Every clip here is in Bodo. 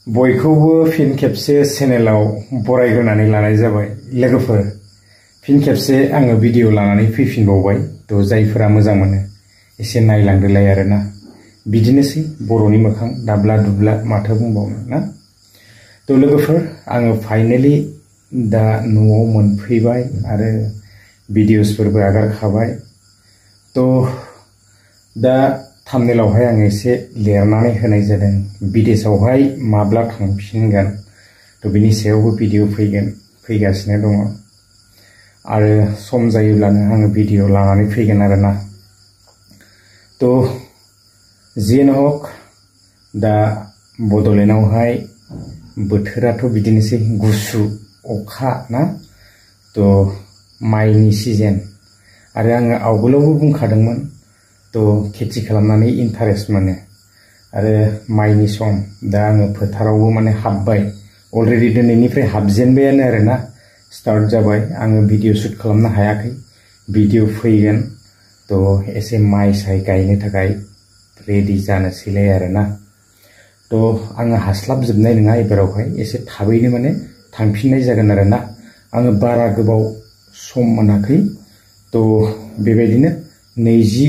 बयखौबो फिन खेबसे चेनेलाव बरायग्रोनानै लानाय जाबाय लोगोफोर। फिन खेबसे आङो भिडिअ लानानै फैफिनबावबाय। थ' जायफोरा मोजां मोनो एसे नायलांदोलाय आरोना। बिदिनोसै बर'नि मोखां दाब्ला दुब्ला माथो बुंबावनो ना। थ' लोगोफोर आङो फाइनालि दा न'आव मोनफैबाय आरो भिडिअसफोरबो आगारखाबाय। थ' दा थाम्बनेलावहाय आं एसे लिरनानै होनाय जादों विदेशआवहाय माब्ला थांफिनगोन। थ' बिनि सायावबो भिडिअ फैगासिनो दङ आरो सम जायोब्लानो आङो भिडिअ लानानै फैगोन आरोना। थ' जियानो हक दा बड'लेण्डआवहाय बोथोराथ' बिदिनोसै गुसु अखा ना। थ' माइनि सिजन आरो आङो आवगोलावबो बुंखादोंमोन। थ' खेथि खालामनानै इन्टारेस्ट मोनो आरो माइनि सम दा आङो फोथारावबो माने हाबबाय। अलरेडि दिनैनिफ्राय हाबजेनबायानो आरोना, स्टार्ट जाबाय। आङो भिडिअ शुट खालामनो हायाखै, भिडिअ फैगोन। थ' एसे माइ साइ गायनो थाखाय रेडि जानोसैलाय आरोना। थ' आङो हास्लाबजोबनाय नङा एबारावहाय, एसे थाबैनो माने थांफिननाय जागोन आरोना। आङो बारा गोबाव सम मोनाखै। थ' बेबायदिनो 20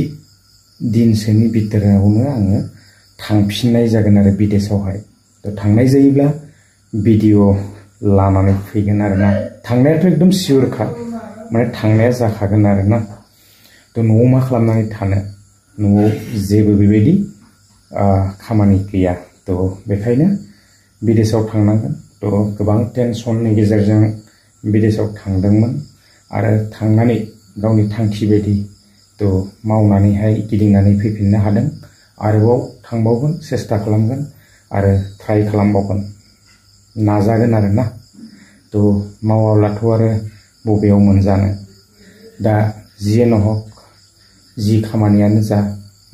दिनसोनि भितरावनो आङो थांफिननाय जागोन आरो विदेशआवहाय। थ' थांनाय जायोब्ला भिडिअ लानानै फैगोन आरोना। थांनायाथ' एकदम सियरखा, माने थांनाया जाखागोन आरोना। थ' न'आव मा खालामनानै थानो, न'आव जेबो बेबायदि खामानि गैया। थ' बेखायनो विदेशआव थांनांगोन। थ' गोबां टेनसननि गेजेरजों विदेशआव थांदोंमोन आरो थांनानै गावनि थांखि बायदि थ' मावनानैहाय गिदिंनानै फैफिननो हादों। आरोबाव थांबावगोन, सेस्था खालामगोन आरो ट्राइ खालामबावगोन, नाजागोन आरोना। थ' मावाब्लाथ' आरो बबेयाव मोनजानो। दा जियानो हक जि खामानियानो जा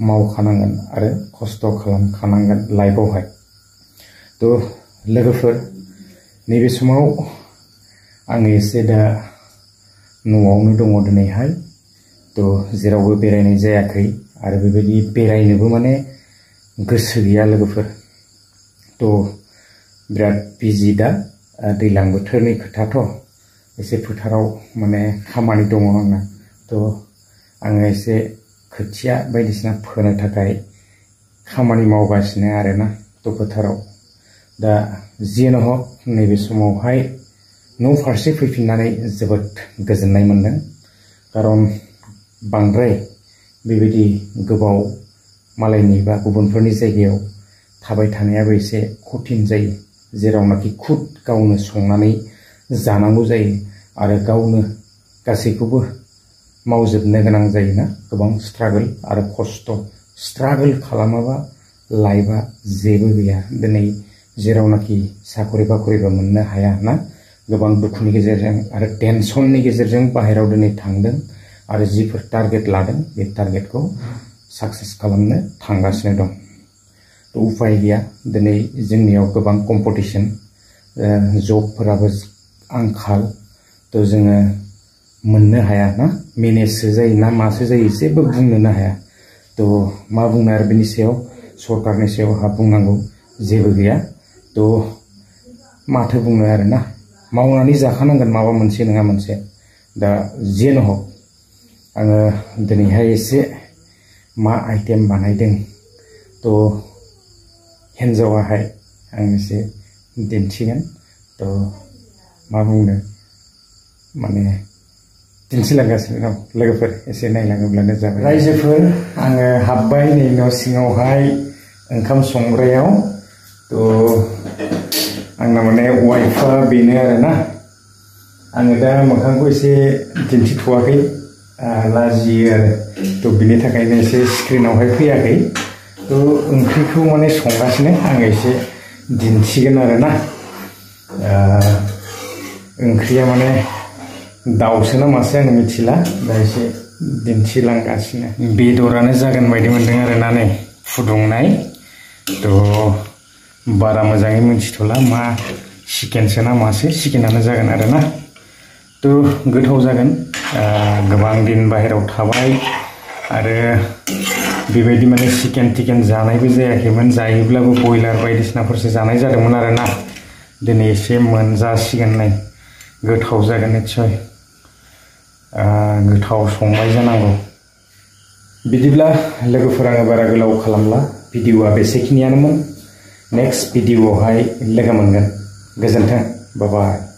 मावखानांगोन आरो खस्थ' खालामखानांगोन लाइफआवहाय। थ' लोगोफोर नैबे समाव आङो एसे दा न'आवनो दङ दिनैहाय। थ' जेरावबो बेरायनाय जायाखै आरो बेबायदि बेरायनोबो माने गोसो गैया लोगोफोर। थ' बिराद बिजि दा, दैज्लां बोथोरनि खोथाथ', एसे फोथाराव माने खामानि दङ आंना। थ' आङो एसे खोथिया बायदिसिना फोनो थाखाय खामानि मावगासिनो आरोना थ' फोथाराव। दा जियानो हक नैबे समावहाय न' फारसे फैफिननानै जोबोद गोजोननाय मोनदों। खारन बांद्राय बेबायदि गोबाव मालायनि बा गुबुनफोरनि जायगायाव थाबाय थानायाबो एसे कठिन जायो, जेरावनाखि खुद गावनो संनानै जानांगौ जायो आरो गावनो गासैखौबो मावजोबनो गोनां जायोना। गोबां स्ट्रागोल आरो खस्थ'। स्ट्रागोल खालामाबा लाइफआ जेबो गैया। दिनै जेरावनाखि साखरि बाखरिबो मोननो हाया ना, गोबां दुखुनि गेजेरजों आरो टेनसननि गेजेरजों बाहेरायाव दिनै थांदों आरो जिफोर टारगेट लादों बे टारगेटखौ साक्सेस खालामनो थांगासिनो दं। थ' उफाय गैया। दिनै जोंनियाव गोबां कम्पिटिसन, जबफोराबो आंखाल। थ' जोङो मोननो हाया ना, मेनेजसो जायो ना मासो जायो जेबो बुंनोनो हाया। थ' मा बुंनो आरो बेनि सायाव, सरकारनि सायाव हा बुंनांगौ जेबो गैया। थ' माथो बुंनो आरोना, मावनानै जाखानांगोन माबा मोनसे नङा मोनसे। दा जियानो हक आङो दिनैहाय एसे मा आइटेम बानायदों थ' हिन्जावाहाय आं एसे दिन्थिगोन। थ' मा बुंनो, माने दिन्थिलांगासिनो दं लोगोफोर, एसे नायलाङोब्लानो जाबाय। रायजोफोर आङो हाबबाय नै न' सिङावहाय ओंखाम संग्रायाव। थ' आंना माने वाइफआ बेनो आरोना। आङो दा मोखांखौ एसे दिन्थिथ'वाखै, लाजियो आरो। थ' बिनि थाखायनो एसे स्क्रिनावहाय फैयाखै। थ' ओंख्रिखौ माने संगासिनो, आङो एसे दिन्थिगोन आरोना। ओंख्रिया माने दाउसो ना मासो आङो मिथिला, दा एसे दिन्थिलांगासिनो। बेदरानो जागोन बायदि मोनदों आरोना, नै फुदुंनाय। थ' बारा मोजाङै मिथिथ'ला मा चिकेनसो ना मासो, चिकेनानो जागोन आरोना। थ' गोथाव जागोन। गोबां दिन बाहेरायाव थाबाय आरो बेबायदि माने चिकेन जानायबो जायाखैमोन जायोब्लाबो बयलार बायदिसिनाफोरसो जानाय जादोंमोन आरोना दिनै एसे मोनजासिगोन नै गोथाव जागोन निस्सय गोथाव संबाय जानांगौ बिदिब्ला लोगोफोर आङो बारा गोलाव खालामला भिडिअआ बेसेखिनियानोमोन नेक्स्ट भिडिअआवहाय लोगो मोनगोन गोजोन्थों बाय बाय